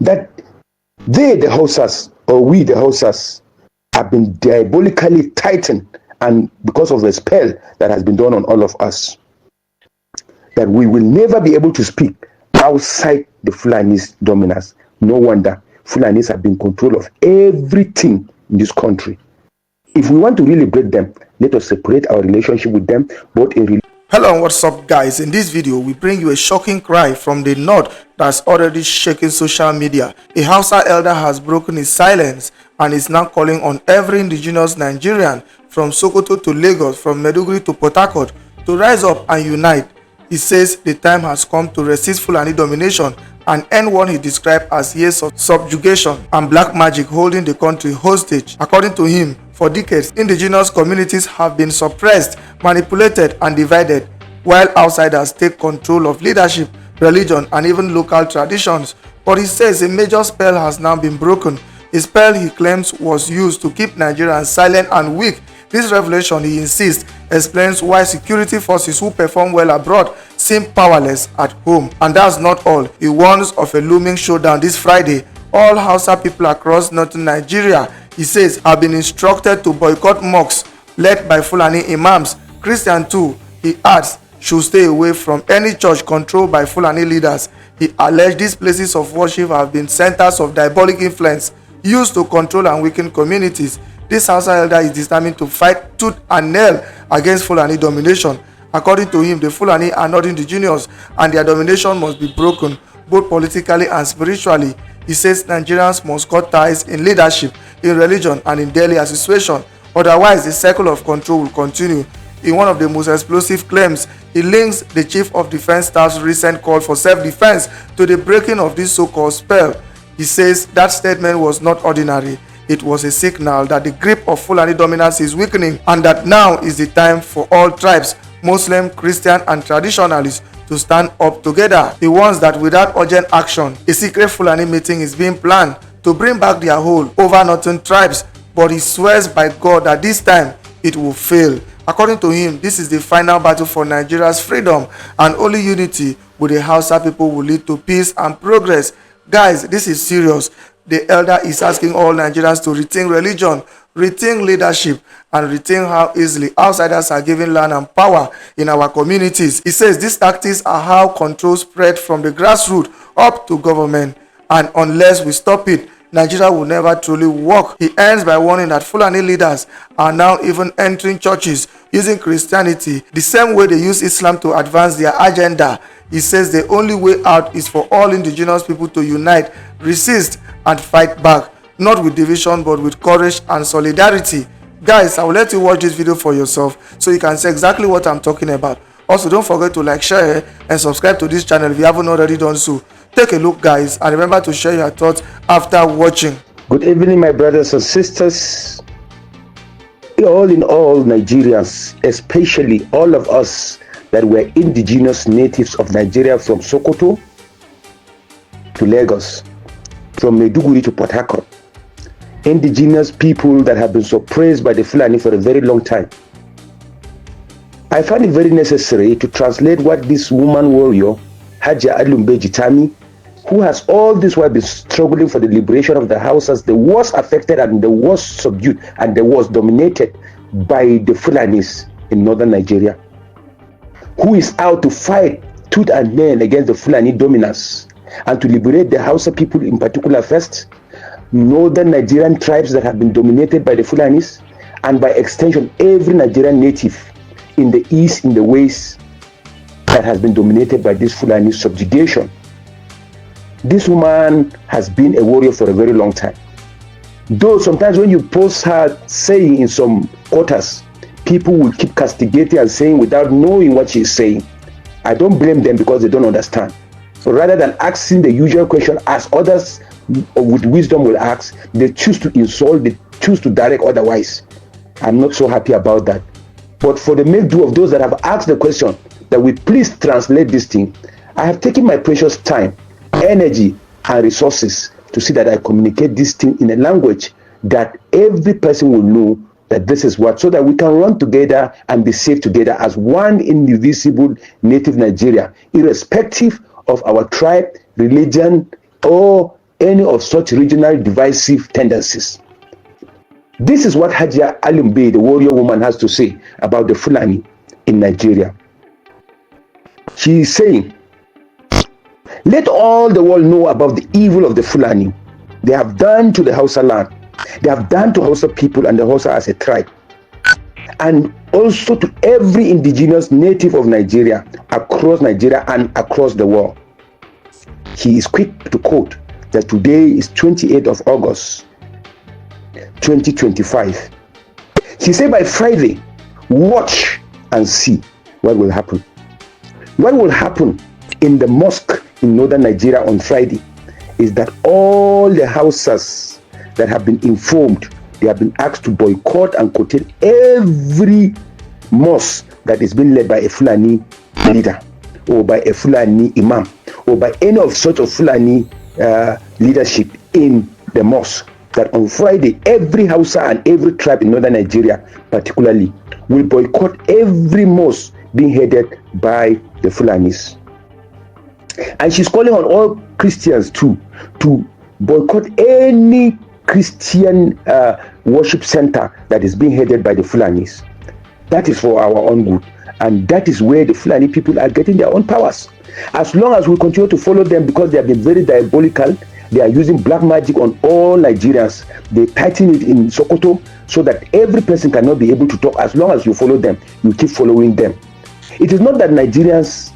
that they, the Hausas, or we, the Hausas, have been diabolically tightened, and because of the spell that has been done on all of us, that we will never be able to speak outside the Fulani's dominance. No wonder Fulanis have been in control of everything in this country. If we want to really break them, let us separate our relationship with them, both in Hello and what's up, guys? In this video we bring you a shocking cry from the north that's already shaking social media. A Hausa elder has broken his silence and is now calling on every indigenous Nigerian from Sokoto to Lagos, from Maiduguri to Port Harcourt to rise up and unite. He says the time has come to resist Fulani domination and end what he described as years of subjugation and black magic holding the country hostage. According to him, for decades, indigenous communities have been suppressed, manipulated, and divided, while outsiders take control of leadership, religion, and even local traditions. But he says a major spell has now been broken, a spell he claims was used to keep Nigerians silent and weak. This revelation, he insists, explains why security forces who perform well abroad seem powerless at home. And that's not all. He warns of a looming showdown this Friday. All Hausa people across northern Nigeria, he says, have been instructed to boycott mosques led by Fulani imams. Christians too, he adds, should stay away from any church controlled by Fulani leaders. He alleged these places of worship have been centers of diabolic influence used to control and weaken communities. This Hausa elder is determined to fight tooth and nail against Fulani domination. According to him, the Fulani are not indigenous and their domination must be broken, both politically and spiritually. He says Nigerians must cut ties in leadership, in religion, and in daily association. Otherwise, the cycle of control will continue. In one of the most explosive claims, he links the Chief of Defense Staff's recent call for self-defense to the breaking of this so-called spell. He says that statement was not ordinary. It was a signal that the grip of Fulani dominance is weakening and that now is the time for all tribes, Muslim, Christian, and traditionalists to stand up together. He warns that without urgent action, a secret Fulani meeting is being planned to bring back their hold over northern tribes, but he swears by God that this time it will fail. According to him, this is the final battle for Nigeria's freedom, and only unity with the Hausa people will lead to peace and progress. Guys, this is serious. The elder is asking all Nigerians to rethink religion, rethink leadership, and rethink how easily outsiders are given land and power in our communities. He says these tactics are how control spread from the grassroots up to government, and unless we stop it, Nigeria will never truly work. He ends by warning that Fulani leaders are now even entering churches using Christianity the same way they use Islam to advance their agenda. He says the only way out is for all indigenous people to unite, resist, and fight back, not with division but with courage and solidarity. Guys, I will let you watch this video for yourself so you can see exactly what I'm talking about. Also, don't forget to like, share, and subscribe to this channel if you haven't already done so. Take a look, guys, and remember to share your thoughts after watching. Good evening, my brothers and sisters. All in all, Nigerians, especially all of us that were indigenous natives of Nigeria, from Sokoto to Lagos, from Maiduguri to Port Harcourt, indigenous people that have been suppressed by the Fulani for a very long time. I find it very necessary to translate what this woman warrior, Haja Alumbe Jitami, who has all this while been struggling for the liberation of the Hausas, the worst affected and the worst subdued and the worst dominated by the Fulanis in northern Nigeria, who is out to fight tooth and nail against the Fulani dominance and to liberate the Hausa people in particular first, northern Nigerian tribes that have been dominated by the Fulanis, and by extension every Nigerian native in the east, in the west, that has been dominated by this Fulani subjugation. This woman has been a warrior for a very long time. Though sometimes when you post her saying in some quarters, people will keep castigating and saying without knowing what she is saying. I don't blame them because they don't understand. So rather than asking the usual question as others with wisdom will ask, they choose to insult, they choose to direct otherwise. I'm not so happy about that. But for the make do of those that have asked the question, that we please translate this thing, I have taken my precious time, energy, and resources to see that I communicate this thing in a language that every person will know that this is what, so that we can run together and be safe together as one indivisible native Nigeria, irrespective of our tribe, religion, or any any of such regional divisive tendencies. This is what Hajia Alimbe, the warrior woman, has to say about the Fulani in Nigeria. She is saying, let all the world know about the evil of the Fulani. They have done to the Hausa land. They have done to Hausa people and the Hausa as a tribe. And also to every indigenous native of Nigeria, across Nigeria and across the world. He is quick to quote that today is 28th of August, 2025. He said by Friday, watch and see what will happen. What will happen in the mosque in northern Nigeria on Friday is that all the Hausas that have been informed, they have been asked to boycott and curtail every mosque that is being led by a Fulani leader or by a Fulani imam or by any of such of Fulani leadership in the mosque. That on Friday, every Hausa and every tribe in northern Nigeria particularly will boycott every mosque being headed by the Fulanis. And she's calling on all Christians too to boycott any Christian worship center that is being headed by the Fulanis. That is for our own good, and that is where the Fulani people are getting their own powers. As long as we continue to follow them, because they have been very diabolical, they are using black magic on all Nigerians. They tighten it in Sokoto so that every person cannot be able to talk. As long as you follow them, you keep following them. It is not that Nigerians,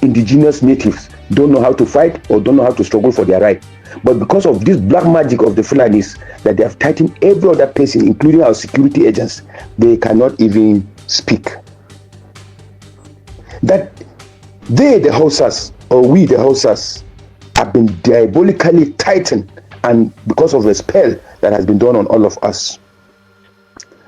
indigenous natives, don't know how to fight or don't know how to struggle for their right, but because of this black magic of the Fulanis, that they have tightened every other person, including our security agents, they cannot even speak. That they, the Hausas, or we, the Hausas, have been diabolically tightened, and because of the spell that has been done on all of us,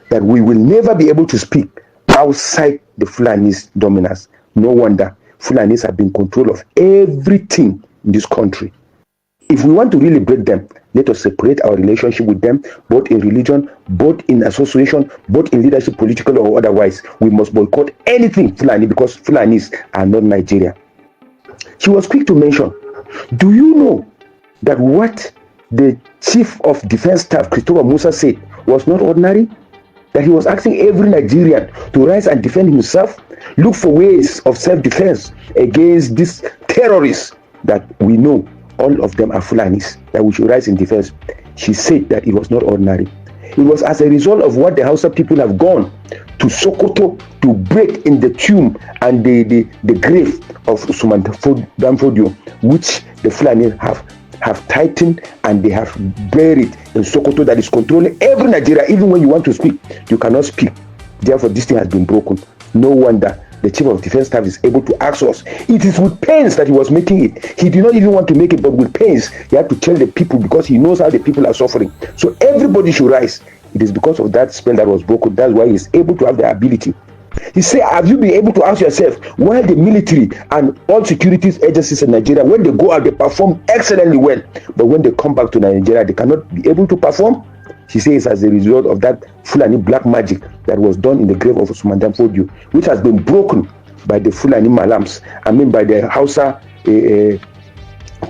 that we will never be able to speak outside the Fulani's dominance. No wonder Fulanis have been in control of everything in this country. If we want to really break them, let us separate our relationship with them, both in religion, both in association, both in leadership, political or otherwise. We must boycott anything Fulani, because Fulanis are not Nigeria. She was quick to mention, do you know that what the Chief of Defense Staff, Christopher Musa, said was not ordinary? That he was asking every Nigerian to rise and defend himself, look for ways of self-defense against these terrorists that we know all of them are Fulanis, that we should rise in defense. She said that it was not ordinary. It was as a result of what the Hausa people have gone to Sokoto to break in the tomb and the grave of Usman Danfodio, which the Fulani have tightened and they have buried in Sokoto, that is controlling every Nigeria. Even when you want to speak, you cannot speak. Therefore, this thing has been broken. No wonder the Chief of Defense Staff is able to ask us. It is with pains that he was making it. He did not even want to make it, but with pains, he had to tell the people, because he knows how the people are suffering. So everybody should rise. It is because of that spell that was broken. That's why he is able to have the ability. He said, have you been able to ask yourself why the military and all security agencies in Nigeria, when they go out, they perform excellently well, but when they come back to Nigeria, they cannot be able to perform? She says as a result of that Fulani black magic that was done in the grave of Usman Danfodio, which has been broken by the Fulani Malams, by the Hausa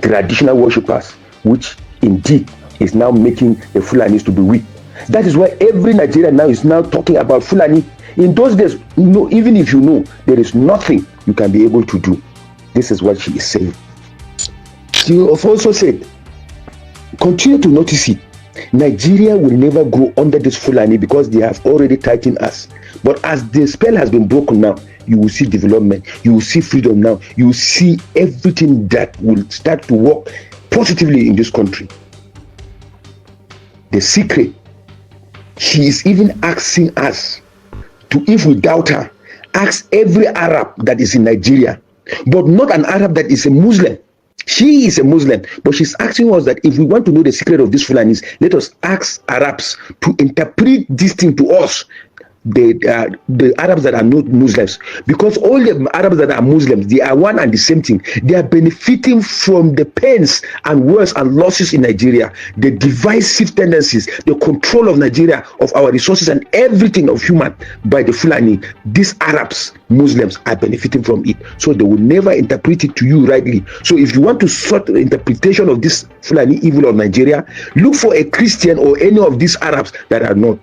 traditional worshippers, which indeed is now making the Fulanis to be weak. That is why every Nigerian now is now talking about Fulani. In those days, even if you know, there is nothing you can be able to do. This is what she is saying. She also said, continue to notice it. Nigeria will never grow under this Fulani because they have already tightened us. But as the spell has been broken now, you will see development, you will see freedom now, you will see everything that will start to work positively in this country. The secret, she is even asking us to, if we doubt her, ask every Arab that is in Nigeria, but not an Arab that is a Muslim. She is a Muslim, but she's asking us that if we want to know the secret of these Fulanis, let us ask Arabs to interpret this thing to us. the Arabs that are not Muslims, because all the Arabs that are Muslims, they are one and the same thing. They are benefiting from the pains and wars and losses in Nigeria, the divisive tendencies, the control of Nigeria, of our resources and everything of human by the Fulani. These Arabs, Muslims are benefiting from it, so they will never interpret it to you rightly. So if you want to sort the interpretation of this Fulani evil of Nigeria, look for a Christian or any of these Arabs that are not.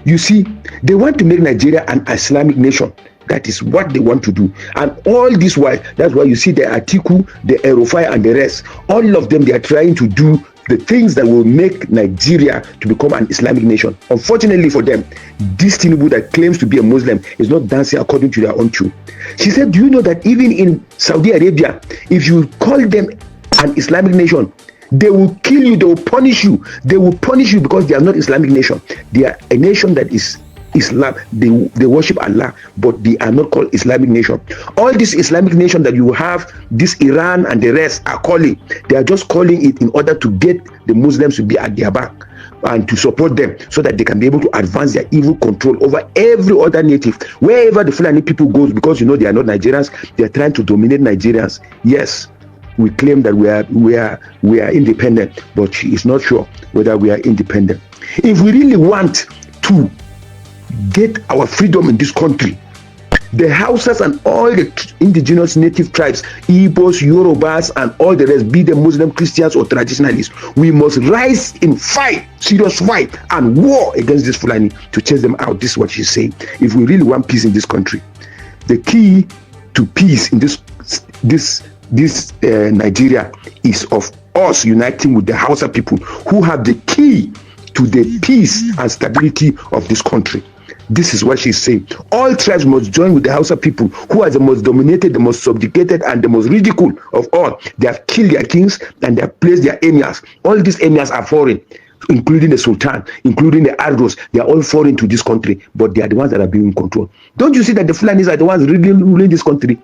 You see, they want to make Nigeria an Islamic nation. That is what they want to do. And all this while, that's why you see the Atiku, the Erufai, and the rest. All of them, they are trying to do the things that will make Nigeria to become an Islamic nation. Unfortunately for them, this Tinubu that claims to be a Muslim is not dancing according to their own tune. She said, do you know that even in Saudi Arabia, if you call them an Islamic nation, they will kill you, they will punish you. They will punish you because they are not Islamic nation. They are a nation that is Islam. They worship Allah, but they are not called Islamic nation. All this Islamic nation that you have, this Iran and the rest are calling, they are just calling it in order to get the Muslims to be at their back and to support them so that they can be able to advance their evil control over every other native. Wherever the Fulani people goes, because you know they are not Nigerians, they are trying to dominate Nigerians. Yes, we claim that we are independent, but she is not sure whether we are independent. If we really want to get our freedom in this country, the Hausas and all the indigenous native tribes, Igbos, Yorubas, and all the rest, be them Muslim, Christians, or traditionalists, we must rise in fight, serious fight, and war against this Fulani to chase them out. This is what she's saying. If we really want peace in this country, the key to peace in this Nigeria is of us uniting with the Hausa people who have the key to the peace and stability of this country. This is what she's saying. All tribes must join with the Hausa people who are the most dominated, the most subjugated, and the most ridiculed of all. They have killed their kings and they have placed their emirs. All these emirs are foreign, including the Sultan, including the Ardos. They are all foreign to this country, but they are the ones that are being controlled. Don't you see that the Fulanis are the ones really ruling this country?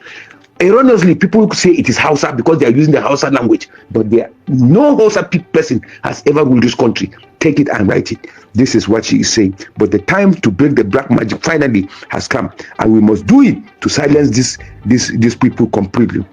Erroneously, people say it is Hausa because they are using the Hausa language, but no Hausa person has ever ruled this country. Take it and write it. This is what she is saying. But the time to break the black magic finally has come, and we must do it to silence these people completely.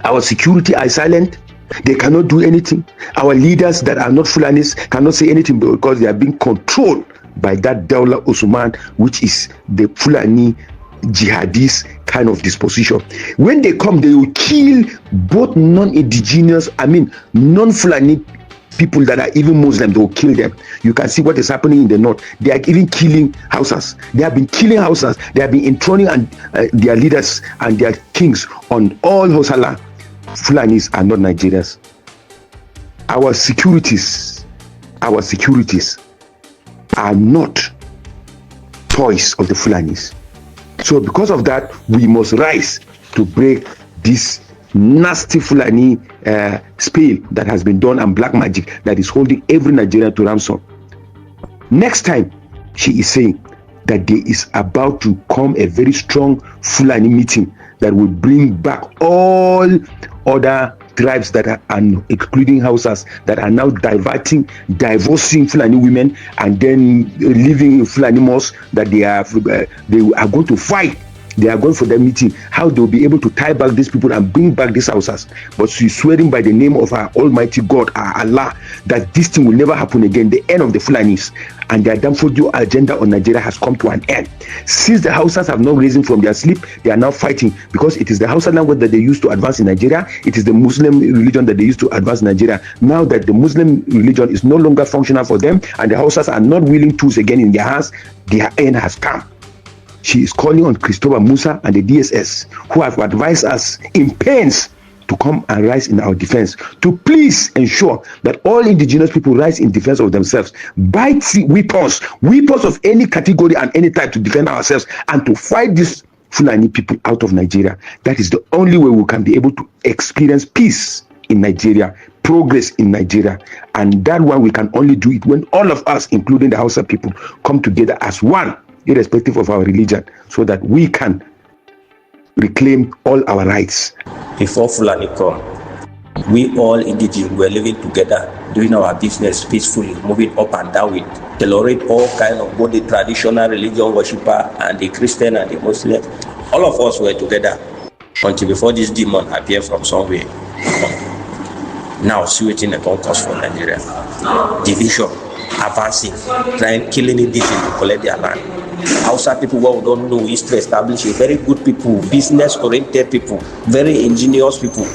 Our security are silent. They cannot do anything. Our leaders that are not Fulanis cannot say anything because they are being controlled by that Daula Osman, which is the Fulani jihadist kind of disposition. When they come, they will kill both non-indigenous, non-Fulani people that are even Muslim. They will kill them. You can see what is happening in the north. They are even killing Hausas. They have been killing Hausas. They have been enthroning their leaders and their kings on all Hausa land. Fulanis are not Nigerians. Our securities are not toys of the Fulanis. So because of that, we must rise to break this nasty Fulani spell that has been done and black magic that is holding every Nigerian to ransom. Next time, she is saying that there is about to come a very strong Fulani meeting that will bring back all other tribes that are, including Hausas, that are now divorcing Fulani women and then living in Fulani mosques, that they are going to fight. They are going for their meeting, how they'll be able to tie back these people and bring back these Hausas. But she's swearing by the name of our Almighty God, our Allah, that this thing will never happen again, the end of the Fulanis. And their Damfodio agenda on Nigeria has come to an end. Since the Hausas have not risen from their sleep, they are now fighting, because it is the Hausa language that they used to advance in Nigeria. It is the Muslim religion that they used to advance in Nigeria. Now that the Muslim religion is no longer functional for them and the Hausas are not willing tools again in their hands, their end has come. She is calling on Christopher Musa and the DSS, who have advised us in pains to come and rise in our defense, to please ensure that all indigenous people rise in defense of themselves, buy weapons of any category and any type to defend ourselves and to fight these Fulani people out of Nigeria. That is the only way we can be able to experience peace in Nigeria, progress in Nigeria. And that one, we can only do it when all of us, including the Hausa people, come together as one, irrespective of our religion, so that we can reclaim all our rights. Before Fulani come, We all indigenous were living together, doing our business peacefully, moving up and down with tolerate all kind of both the traditional religion worshipper and the Christian and the Muslim. All of us were together until before this demon appeared from somewhere. Now see what in the cause for Nigeria. Division, advancing, trying killing indigenous to collect their land. Hausa people who don't know history establish a very good people, business oriented people, very ingenious people.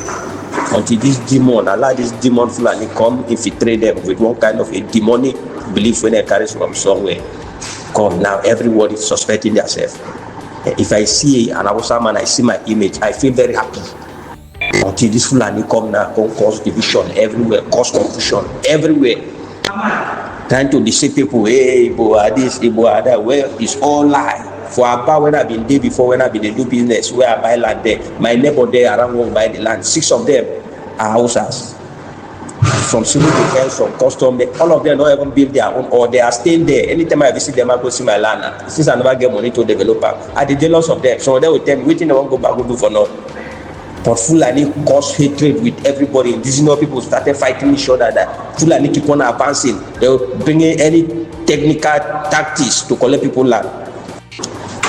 Until this demon, allow this demon Fulani come infiltrate them with one kind of a demonic belief when they carry from somewhere. Come now, everyone is suspecting themselves. If I see an Hausa man, I see my image, I feel very happy. Until this Fulani come now, come cause division everywhere, cause confusion everywhere. Trying to deceive people, hey, Ibo this, Ibo that, where it's all lie. For about when I've been there before, when I've been do business, where I buy land there, my neighbor there around won't buy the land. 6 of them are Hausas. From civil defense, from custom, all of them don't even build their own, or they are staying there. Anytime I visit them, I go see my land. Since I never get money to develop, I did jealous of them. So they will tell me, waiting, they won't go back, go do for now. But Fulani caused hatred with everybody. Indigenous people started fighting each other. That Fulani keep on advancing. They will bring in any technical tactics to collect people land.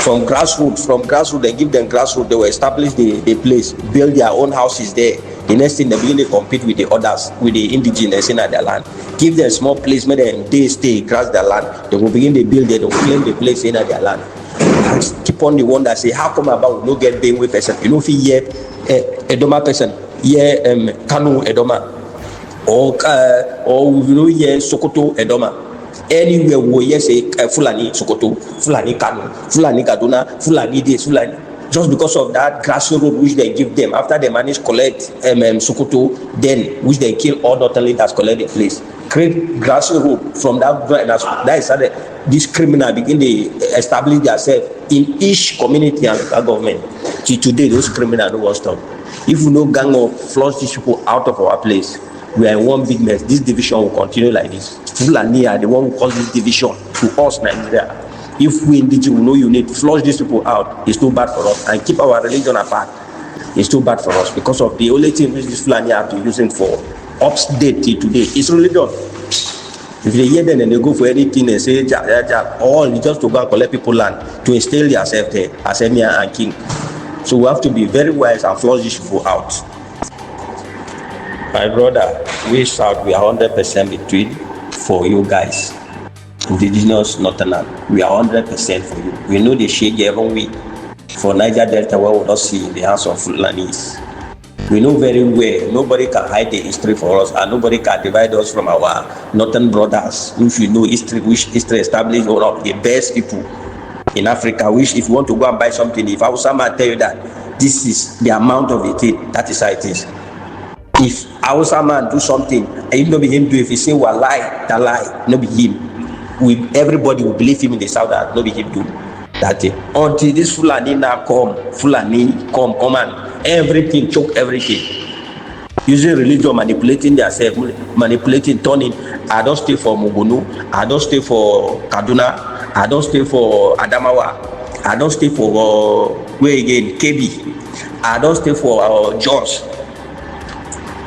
From grassroots, they give them grassroots. They will establish the place, build their own houses there. The next thing, they begin to compete with the others, with the indigenous in their land. Give them small place, make them they stay, grass their land. They will begin to build it. They will claim the place in their land. And keep on the one that say, how come about we no get Benue person? You know, if you hear Edoma person, hear Kanu Edoma, or you know, hear Sokoto Edoma. Anywhere we hear say Fulani Sokoto, Fulani Kanu, Fulani Kaduna, Fulani this, Fulani. Just because of that grassroots road which they give them, after they manage collect Sokoto, then which they kill all not only that's collect the place. Create grassroots road from that is how this criminal begin to establish themselves in each community and local government. Till today, those criminals don't want to stop. If we no gang or flush these people out of our place, we are in one big mess. This division will continue like this. Fulani are the one who caused this division to us, Nigeria. If we indigenous know you need to flush these people out, it's too bad for us, and keep our religion apart. It's too bad for us because of the only thing which this Fulani have been using for update till today is religion. If they hear them and they go for anything and say all just to go and collect people land to install themselves there as emir and king. So we have to be very wise and flush these people out. My brother, we South, we are 100% between for you guys. Indigenous Northern, we are 100% for you. We know the shade every week for Niger Delta where we don't see in the hands of Fulanis. We know very well nobody can hide the history for us, and nobody can divide us from our Northern brothers. If you know history, which history established one of the best people in Africa, which if you want to go and buy something, if Hausa man tell you that this is the amount of it, that is how it is. If Hausa man do something, and it no be him do, if he say lie, that lie, no be him. Everybody will believe him in the South that no be him do that thing. Until this Fulani now come and everything, choke everything. Using religion, manipulating themselves, manipulating, turning. I don't stay for Mugunu, I don't stay for Kaduna, I don't stay for Adamawa, I don't stay for where again, KB, I don't stay for George.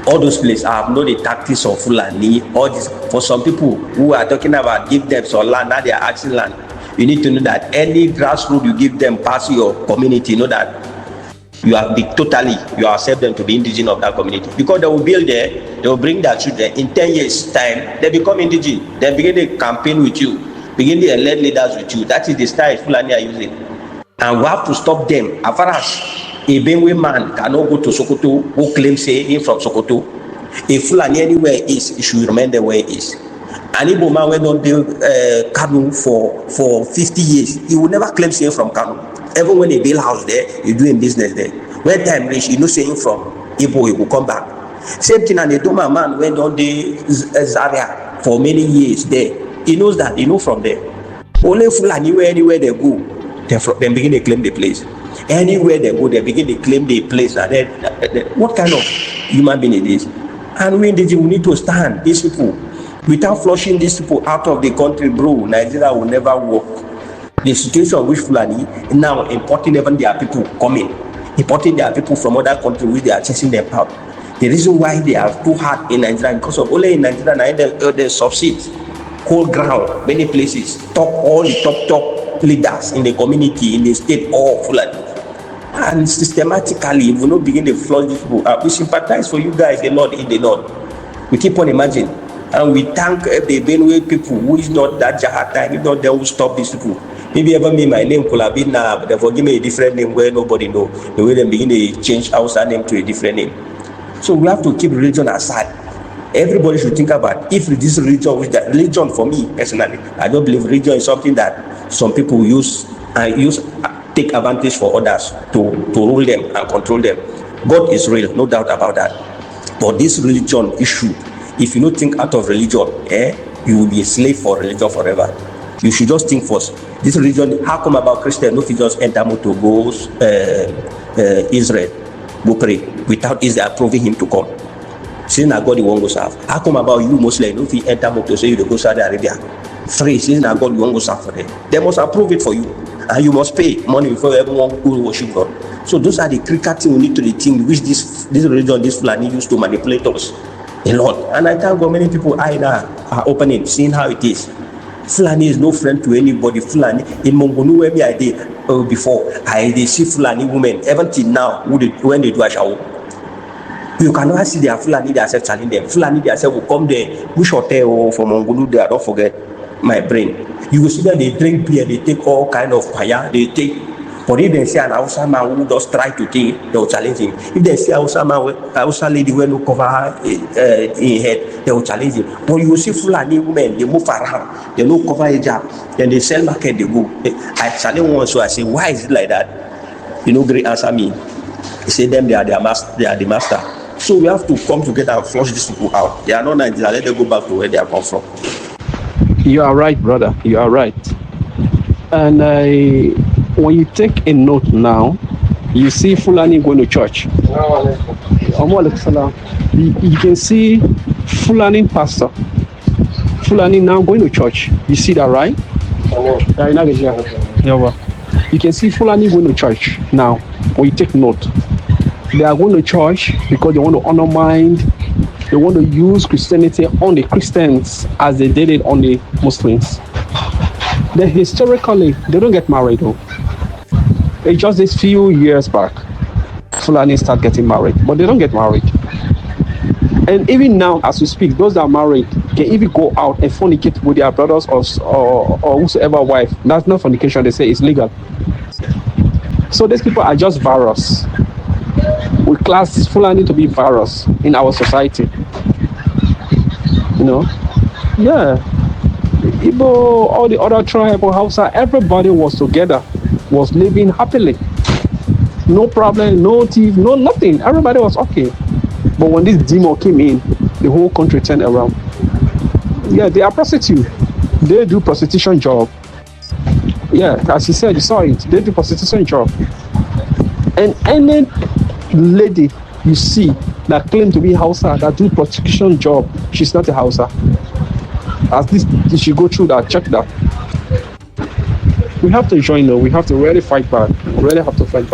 All those places, I have known the tactics of Fulani. All this, for some people who are talking about give them some land, now they are asking land. You need to know that any grassroots you give them past your community, know that you accept them to be indigenous of that community. Because they will build there, they will bring their children. In 10 years' time, they become indigenous. They begin to campaign with you, begin to elect leaders with you. That is the style Fulani are using. And we have to stop them. As far as a Benue man cannot go to Sokoto who claims say him from Sokoto. If Fulani anywhere is, it should remain the way it is. An Igbo man went on build Kanu for 50 years. He will never claim say him from Kanu. Even when he build house there, he doing business there. When time reach, he know say him from Igbo, he will come back. Same thing, and the Doma man went on the Zaria for many years there. He knows that, he know from there. Only Fulani anywhere they go, they begin to claim the place. Anywhere they go, they begin to claim the place. And then, what kind of human being it is? And we indigenous, we need to stand these people. Without flushing these people out of the country, bro, Nigeria will never work. The situation which Fulani now importing even their people coming, importing their people from other countries which they are chasing them out. The reason why they are too hard in Nigeria because of only in Nigeria they succeed. Whole ground, many places, all the top leaders in the community, in the state, all Fulani. And systematically, we will not begin to flush these people. We sympathize for you guys a lot in the north. We keep on imagining. And we thank the Benue people who is not that Jahata, if not they will stop these people. Maybe ever me, my name could have been but they forgive me a different name where nobody know. The way they begin to change Hausa name to a different name. So we have to keep religion aside. Everybody should think about if this religion, which that religion for me personally, I don't believe religion is something that some people take advantage for others to rule them and control them. God is real, no doubt about that. But this religion issue, if you don't think out of religion, you will be a slave for religion forever. You should just think first. This religion, how come about Christian? No, if you just enter motor goes Israel, go pray without Israel approving him to come. Since God you won't go serve. How come about you Muslim? No, if you enter motor say you go Saudi Arabia, free. Since God you won't go serve for them, they must approve it for you, and you must pay money before everyone who worship God. So those are the critical things we need to think which this religion, this Fulani used to manipulate us a lot. And I thank God many people are opening, seeing how it is. Fulani is no friend to anybody. Fulani in Mongonu where me I did before I see Fulani women even till now when they do a shower. You cannot see their Fulani themselves telling them. Fulani themselves will come there, which hotel or from Mongonu there, don't forget my brain. You will see that they drink beer, they take all kind of fire, they take. But if they see an Hausa man who does try to take, they will challenge him. If they see Hausa lady who no cover her in head, they will challenge him. But you will see Fulani women, they move around, they no cover hijab, then they sell market, they go. I challenge one, so I say, why is it like that? You know, great answer me. He say them they are the master. So we have to come together and flush these people out. They are not Nigerians. Let them go back to where they are come from. You are right, brother. You are right. And when you take a note now, you see Fulani going to church. You can see Fulani pastor. Fulani now going to church. You see that, right? You can see Fulani going to church now. When you take note, they are going to church because they want to undermine. They want to use Christianity on the Christians as they did it on the Muslims. Then historically, they don't get married though. It's just these few years back, Fulani start getting married, but they don't get married. And even now, as we speak, those that are married can even go out and fornicate with their brothers or whosoever wife. That's not fornication, they say it's legal. So these people are just virus. We class Fulani to be virus in our society. You know? Yeah. Igbo, all the other tribe or Hausa, everybody was together, was living happily. No problem, no thief, no nothing. Everybody was okay. But when this demo came in, the whole country turned around. Yeah, they are prostitutes. They do prostitution job. Yeah, as you said, you saw it. They do prostitution job. And any lady you see that claim to be Hausa, that do prostitution job, she's not a Hausa. At least you should go through that, check that. We have to join though. We have to really fight back. We really have to fight back.